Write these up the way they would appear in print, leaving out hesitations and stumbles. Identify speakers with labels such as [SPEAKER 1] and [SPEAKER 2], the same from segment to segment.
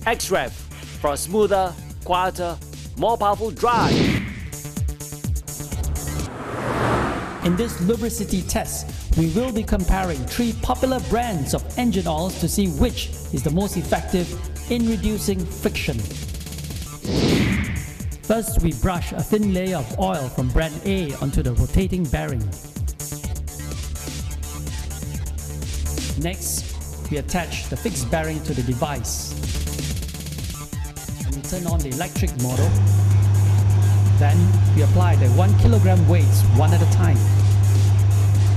[SPEAKER 1] XREV for a smoother, quieter, more powerful drive.
[SPEAKER 2] In this lubricity test, we will be comparing 3 popular brands of engine oils to see which is the most effective in reducing friction. First, we brush a thin layer of oil from brand A onto the rotating bearing. Next, we attach the fixed bearing to the device. And we turn on the electric motor. Then, we apply the 1 kg weights one at a time.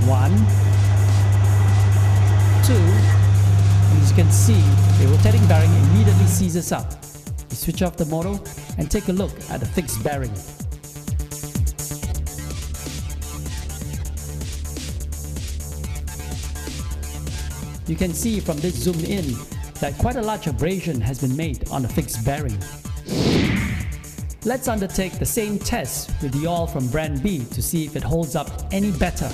[SPEAKER 2] 1, 2, and as you can see, the rotating bearing immediately seizes up. We switch off the motor and take a look at the fixed bearing. You can see from this zoom in that quite a large abrasion has been made on the fixed bearing. Let's undertake the same test with the oil from brand B to see if it holds up any better.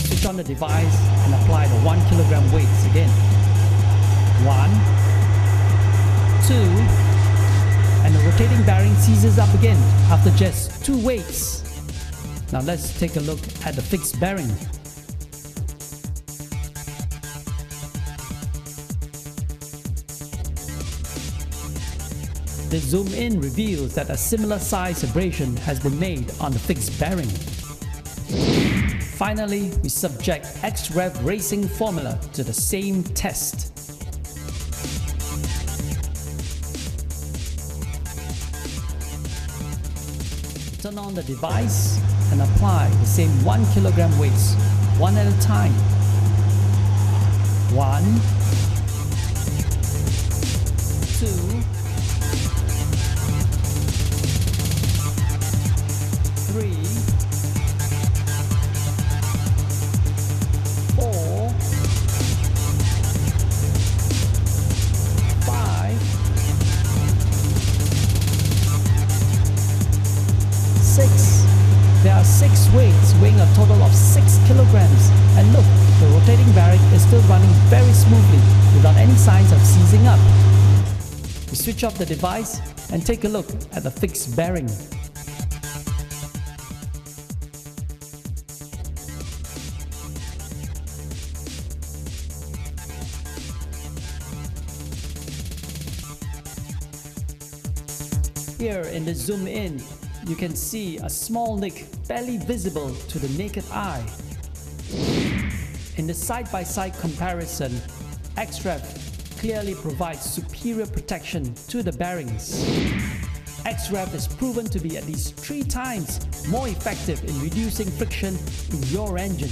[SPEAKER 2] Switch on the device and apply the 1 kg weights again. 1, 2, and the rotating bearing seizes up again after just 2 weights. Now let's take a look at the fixed bearing. The zoom in reveals that a similar size abrasion has been made on the fixed bearing. Finally, we subject XREV racing formula to the same test. Turn on the device and apply the same 1 kg weights one at a time. 1, 2, 3, 4, 5, 6. There are 6 weights weighing a total of 6 kilograms, and look, the rotating bearing is still running very smoothly without any signs of seizing up. We switch off the device and take a look at the fixed bearing. Here in the zoom in, you can see a small nick barely visible to the naked eye. In the side-by-side comparison, XREV clearly provides superior protection to the bearings. XREV is proven to be at least 3 times more effective in reducing friction in your engine.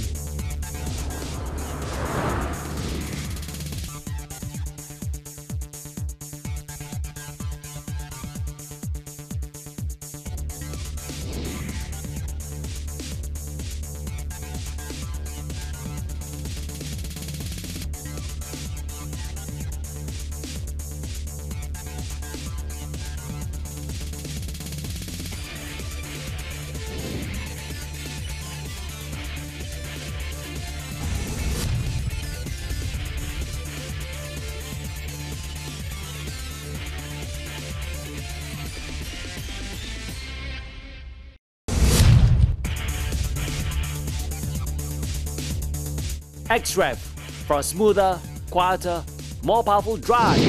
[SPEAKER 1] XREV for a smoother, quieter, more powerful drive.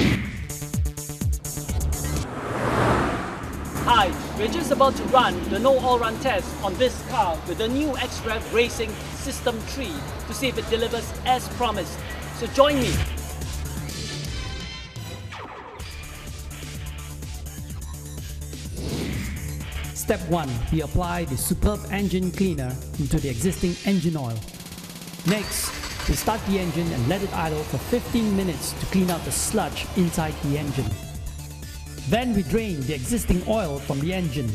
[SPEAKER 1] Hi, we're just about to run the no all run test on this car with the new XREV Racing System 3 to see if it delivers as promised. So join me.
[SPEAKER 2] Step 1. We apply the superb engine cleaner into the existing engine oil. Next, we start the engine and let it idle for 15 minutes to clean out the sludge inside the engine. Then we drain the existing oil from the engine.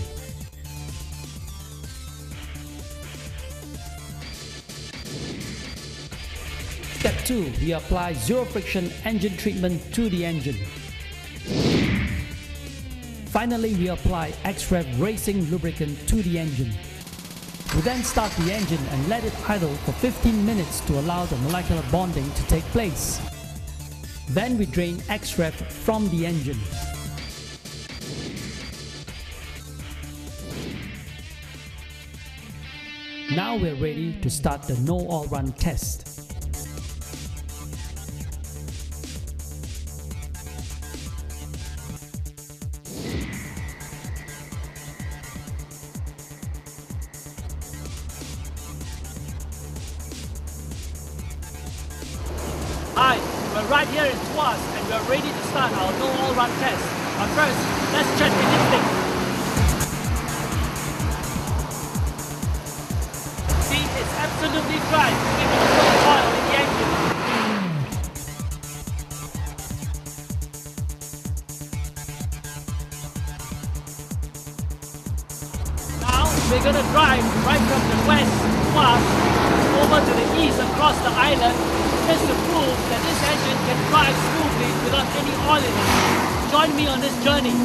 [SPEAKER 2] Step 2. We apply zero friction engine treatment to the engine. Finally, we apply XREV Racing lubricant to the engine. We then start the engine and let it idle for 15 minutes to allow the molecular bonding to take place. Then we drain XREV from the engine. Now we're ready to start the no oil run test.
[SPEAKER 1] Hi, we're right here in Tuas and we're ready to start our no oil run test. But first, let's check the dipstick. See, it's absolutely dry, giving no oil in the engine. Now, we're gonna drive right from the west, Tuas, over to the east across the island, just to prove that this engine can drive smoothly without any oil in it. Join me on this journey.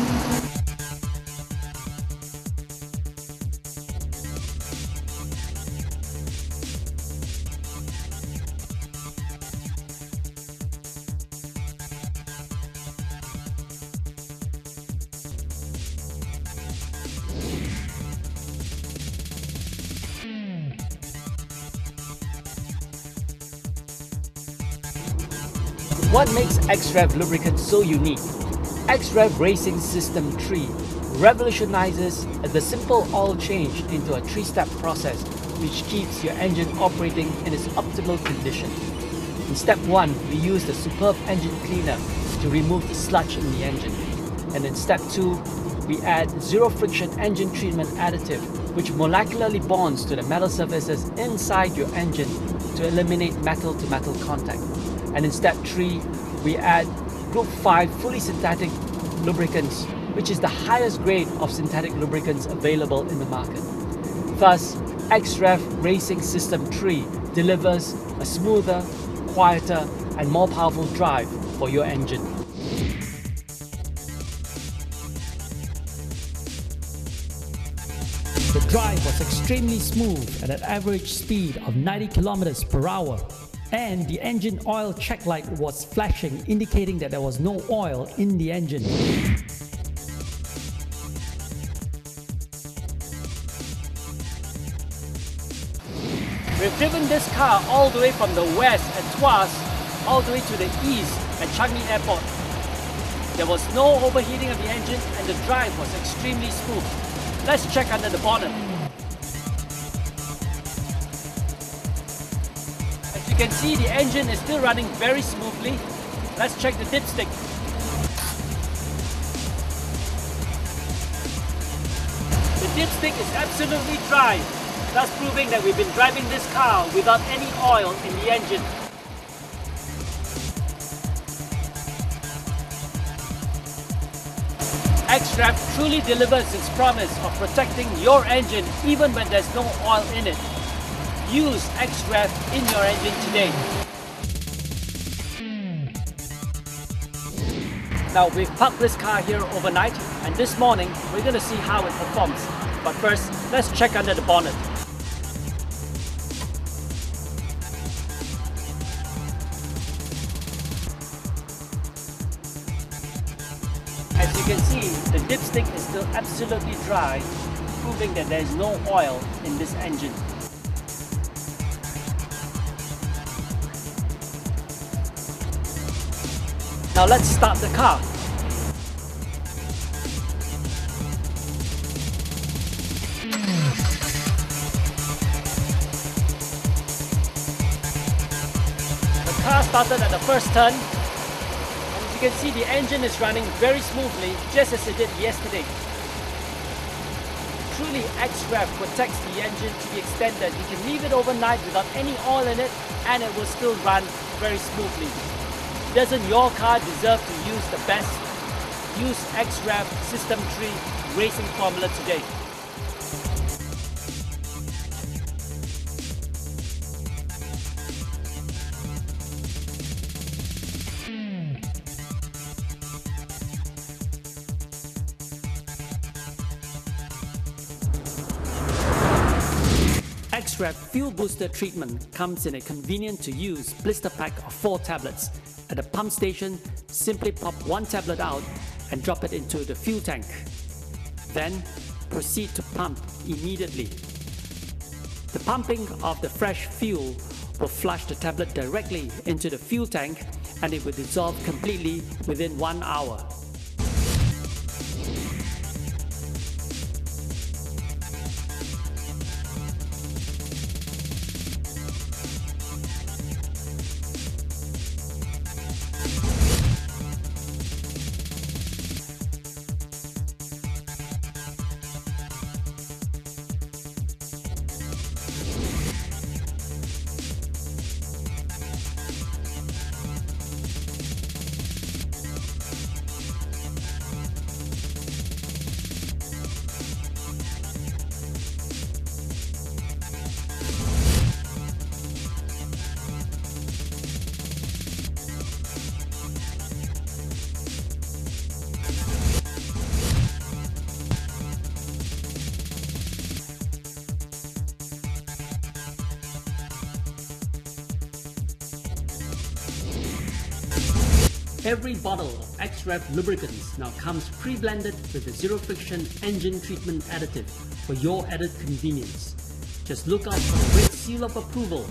[SPEAKER 1] What makes XREV lubricant so unique? XREV Racing System 3 revolutionizes the simple oil change into a 3-step process which keeps your engine operating in its optimal condition. In step 1, we use the superb engine cleaner to remove the sludge in the engine. And in step 2, we add zero friction engine treatment additive which molecularly bonds to the metal surfaces inside your engine to eliminate metal-to-metal contact. And in step 3, we add Group 5 fully synthetic lubricants, which is the highest grade of synthetic lubricants available in the market. Thus, XREV Racing System 3 delivers a smoother, quieter, and more powerful drive for your engine.
[SPEAKER 2] The drive was extremely smooth at an average speed of 90 km per hour. And the engine oil check light was flashing, indicating that there was no oil in the engine.
[SPEAKER 1] We've driven this car all the way from the west at Tuas, all the way to the east at Changi Airport. There was no overheating of the engine and the drive was extremely smooth. Let's check under the bonnet. You can see the engine is still running very smoothly. Let's check the dipstick. The dipstick is absolutely dry, thus proving that we've been driving this car without any oil in the engine. XREV truly delivers its promise of protecting your engine even when there's no oil in it. Use XREV in your engine today. Now we've parked this car here overnight and this morning we're going to see how it performs. But first, let's check under the bonnet. As you can see, the dipstick is still absolutely dry, proving that there is no oil in this engine. Now let's start the car. The car started at the first turn. And as you can see, the engine is running very smoothly, just as it did yesterday. Truly, XREV protects the engine to the extent that you can leave it overnight without any oil in it and it will still run very smoothly. Doesn't your car deserve to use the best? Use XREV System 3 Racing Formula today.
[SPEAKER 2] XREV Fuel Booster treatment comes in a convenient to use blister pack of 4 tablets. At the pump station, simply pop 1 tablet out and drop it into the fuel tank. Then proceed to pump immediately. The pumping of the fresh fuel will flush the tablet directly into the fuel tank, and it will dissolve completely within 1 hour. Every bottle of XREV lubricants now comes pre-blended with the zero friction engine treatment additive for your added convenience. Just look out for the red seal of approval